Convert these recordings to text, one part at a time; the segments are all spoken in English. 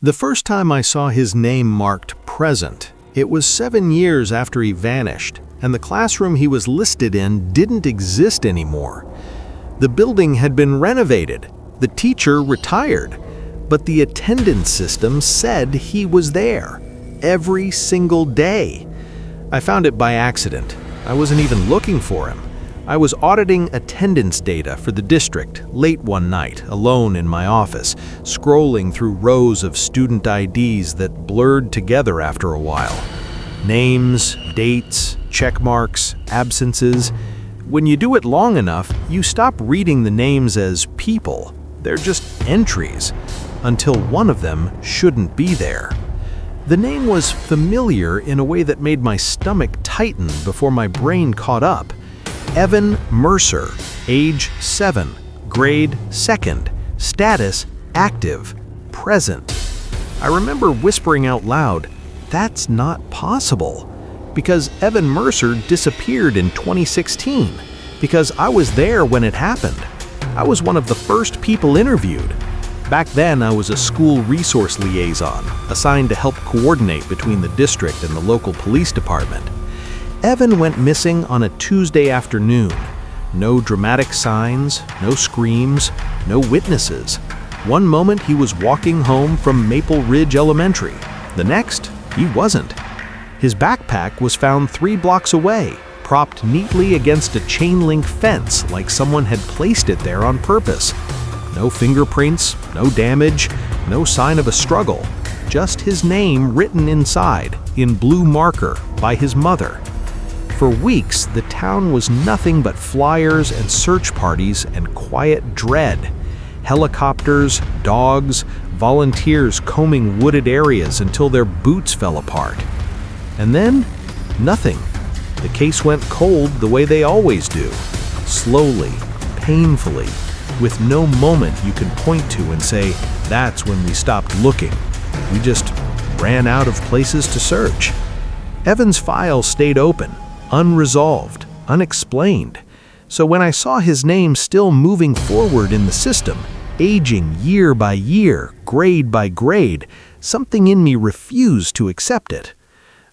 The first time I saw his name marked present, it was 7 years after he vanished, and the classroom he was listed in didn't exist anymore. The building had been renovated, the teacher retired, but the attendance system said he was there, every single day. I found it by accident. I wasn't even looking for him. I was auditing attendance data for the district late one night, alone in my office, scrolling through rows of student IDs that blurred together after a while. Names, dates, check marks, absences. When you do it long enough, you stop reading the names as people. They're just entries, until one of them shouldn't be there. The name was familiar in a way that made my stomach tighten before my brain caught up. Evan Mercer, age 7, grade 2nd, status active, present. I remember whispering out loud, "That's not possible," because Evan Mercer disappeared in 2016, because I was there when it happened. I was one of the first people interviewed. Back then, I was a school resource liaison, assigned to help coordinate between the district and the local police department. Evan went missing on a Tuesday afternoon. No dramatic signs, no screams, no witnesses. One moment he was walking home from Maple Ridge Elementary. The next, he wasn't. His backpack was found 3 blocks away, propped neatly against a chain-link fence like someone had placed it there on purpose. No fingerprints, no damage, no sign of a struggle. Just his name written inside, in blue marker, by his mother. For weeks, the town was nothing but flyers and search parties and quiet dread. Helicopters, dogs, volunteers combing wooded areas until their boots fell apart. And then, nothing. The case went cold the way they always do. Slowly, painfully, with no moment you can point to and say, "That's when we stopped looking." We just ran out of places to search. Evan's file stayed open, unresolved, unexplained. So when I saw his name still moving forward in the system, aging year by year, grade by grade, something in me refused to accept it.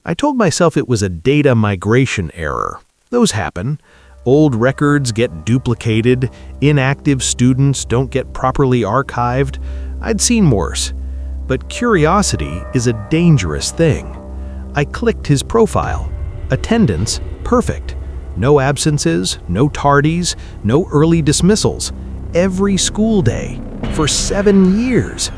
I told myself it was a data migration error. Those happen. Old records get duplicated, inactive students don't get properly archived. I'd seen worse. But curiosity is a dangerous thing. I clicked his profile. Attendance, perfect. No absences, no tardies, no early dismissals. Every school day, for 7 years.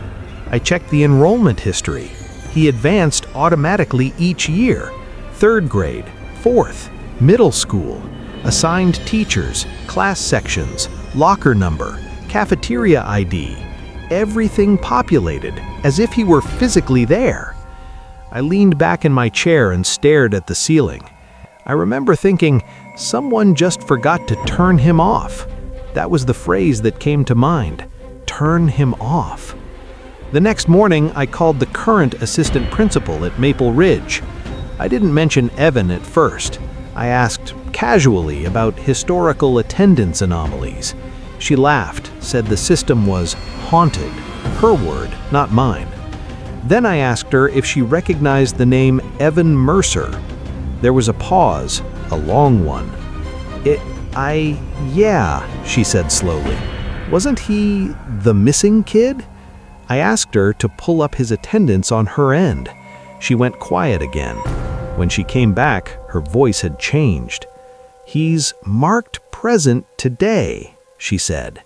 I checked the enrollment history. He advanced automatically each year. 3rd grade, 4th, middle school, assigned teachers, class sections, locker number, cafeteria ID. Everything populated, as if he were physically there. I leaned back in my chair and stared at the ceiling. I remember thinking, someone just forgot to turn him off. That was the phrase that came to mind. Turn him off. The next morning, I called the current assistant principal at Maple Ridge. I didn't mention Evan at first. I asked casually about historical attendance anomalies. She laughed, said the system was haunted. Her word, not mine. Then I asked her if she recognized the name Evan Mercer. There was a pause, a long one. Yeah, she said slowly. Wasn't he the missing kid? I asked her to pull up his attendance on her end. She went quiet again. When she came back, her voice had changed. "He's marked present today," she said.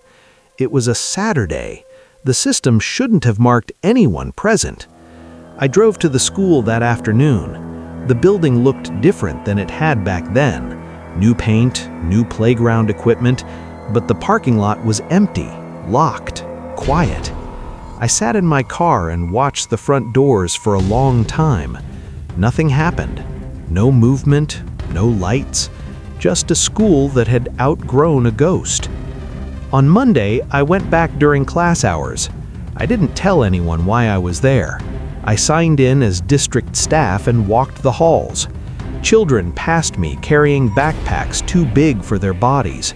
It was a Saturday. The system shouldn't have marked anyone present. I drove to the school that afternoon. The building looked different than it had back then. New paint, new playground equipment, but the parking lot was empty, locked, quiet. I sat in my car and watched the front doors for a long time. Nothing happened. No movement, no lights, just a school that had outgrown a ghost. On Monday, I went back during class hours. I didn't tell anyone why I was there. I signed in as district staff and walked the halls. Children passed me carrying backpacks too big for their bodies.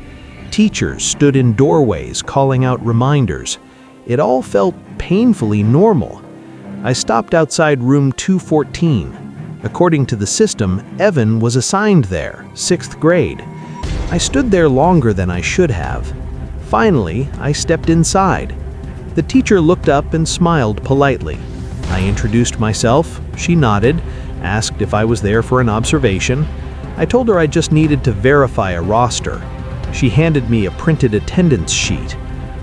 Teachers stood in doorways calling out reminders. It all felt painfully normal. I stopped outside room 214. According to the system, Evan was assigned there, 6th grade. I stood there longer than I should have. Finally, I stepped inside. The teacher looked up and smiled politely. I introduced myself. She nodded, asked if I was there for an observation. I told her I just needed to verify a roster. She handed me a printed attendance sheet.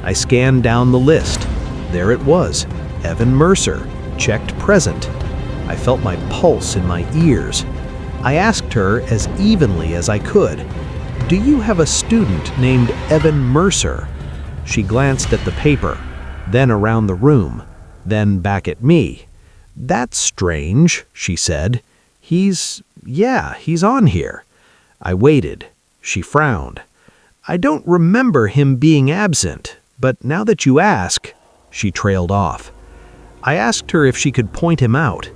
I scanned down the list. There it was, Evan Mercer, checked present. I felt my pulse in my ears. I asked her as evenly as I could, "Do you have a student named Evan Mercer?" She glanced at the paper, then around the room, then back at me. "That's strange," she said. He's on here." I waited. She frowned. "I don't remember him being absent, but now that you ask," she trailed off. I asked her if she could point him out.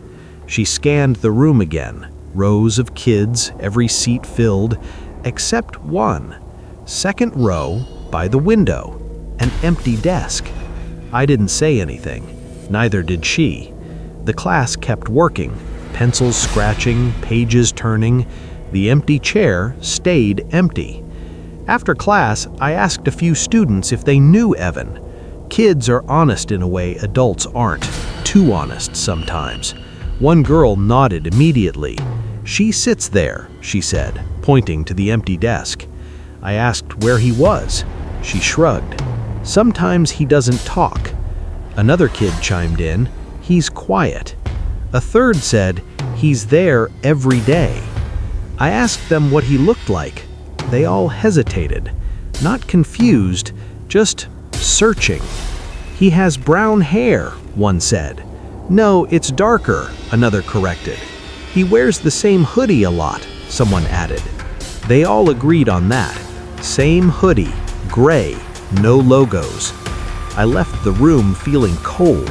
She scanned the room again. Rows of kids, every seat filled, except one. Second row, by the window. An empty desk. I didn't say anything. Neither did she. The class kept working. Pencils scratching, pages turning. The empty chair stayed empty. After class, I asked a few students if they knew Evan. Kids are honest in a way adults aren't. Too honest sometimes. One girl nodded immediately. "She sits there," she said, pointing to the empty desk. I asked where he was. She shrugged. "Sometimes he doesn't talk." Another kid chimed in. "He's quiet." A third said, "He's there every day." I asked them what he looked like. They all hesitated. Not confused, just searching. "He has brown hair," one said. "No, it's darker," another corrected. "He wears the same hoodie a lot," someone added. They all agreed on that. Same hoodie, gray, no logos. I left the room feeling cold.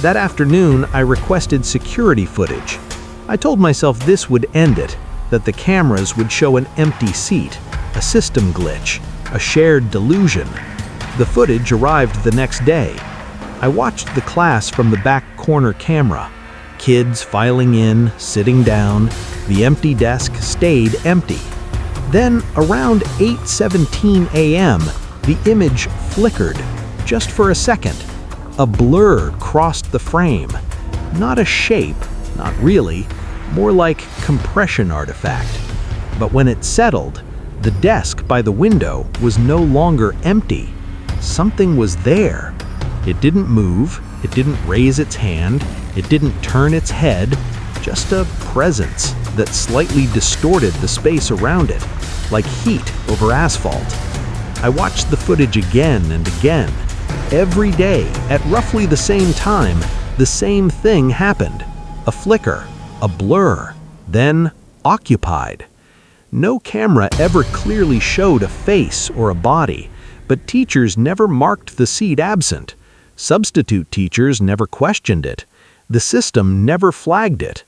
That afternoon, I requested security footage. I told myself this would end it, that the cameras would show an empty seat, a system glitch, a shared delusion. The footage arrived the next day. I watched the class from the back corner camera. Kids filing in, sitting down. The empty desk stayed empty. Then, around 8:17 a.m., the image flickered, just for a second. A blur crossed the frame. Not a shape, not really, more like compression artifact. But when it settled, the desk by the window was no longer empty. Something was there. It didn't move, it didn't raise its hand, it didn't turn its head, just a presence that slightly distorted the space around it, like heat over asphalt. I watched the footage again and again. Every day, at roughly the same time, the same thing happened. A flicker, a blur, then occupied. No camera ever clearly showed a face or a body, but teachers never marked the seat absent. Substitute teachers never questioned it. The system never flagged it.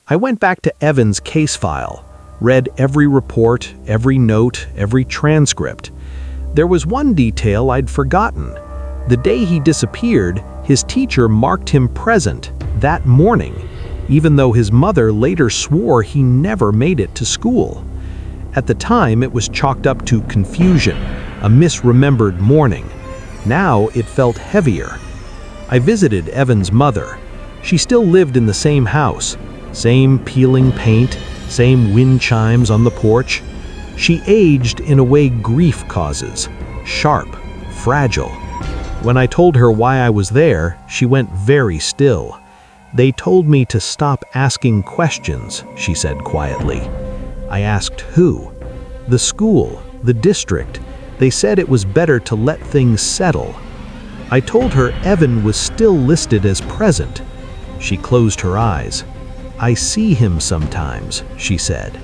I went back to Evan's case file, read every report, every note, every transcript. There was one detail I'd forgotten. The day he disappeared, his teacher marked him present that morning, even though his mother later swore he never made it to school. At the time, it was chalked up to confusion, a misremembered morning. Now it felt heavier. I visited Evan's mother. She still lived in the same house, same peeling paint, same wind chimes on the porch. She aged in a way grief causes, sharp, fragile. When I told her why I was there, she went very still. "They told me to stop asking questions," she said quietly. I asked who. "The school, the district. They said it was better to let things settle." I told her Evan was still listed as present. She closed her eyes. "I see him sometimes," she said.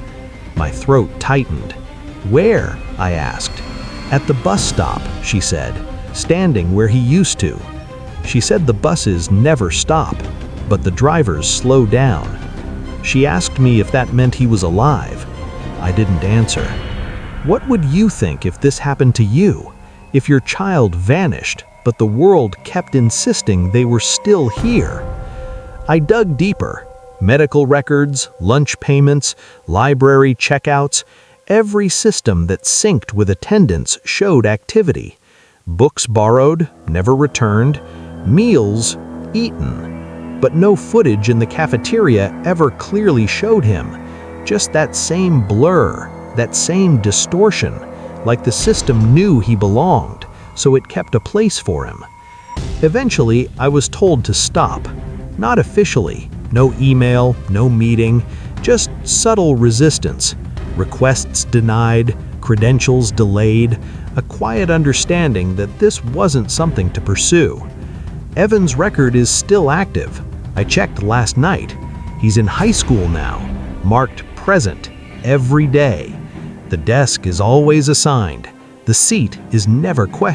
My throat tightened. "Where?" I asked. "At the bus stop," she said, "standing where he used to." She said the buses never stop, but the drivers slow down. She asked me if that meant he was alive. I didn't answer. What would you think if this happened to you? If your child vanished, but the world kept insisting they were still here? I dug deeper. Medical records, lunch payments, library checkouts, every system that synced with attendance showed activity. Books borrowed, never returned, meals eaten. But no footage in the cafeteria ever clearly showed him. Just that same blur, that same distortion, like the system knew he belonged, so it kept a place for him. Eventually, I was told to stop. Not officially, no email, no meeting, just subtle resistance. Requests denied, credentials delayed, a quiet understanding that this wasn't something to pursue. Evan's record is still active. I checked last night. He's in high school now, marked present every day. The desk is always assigned. The seat is never questioned.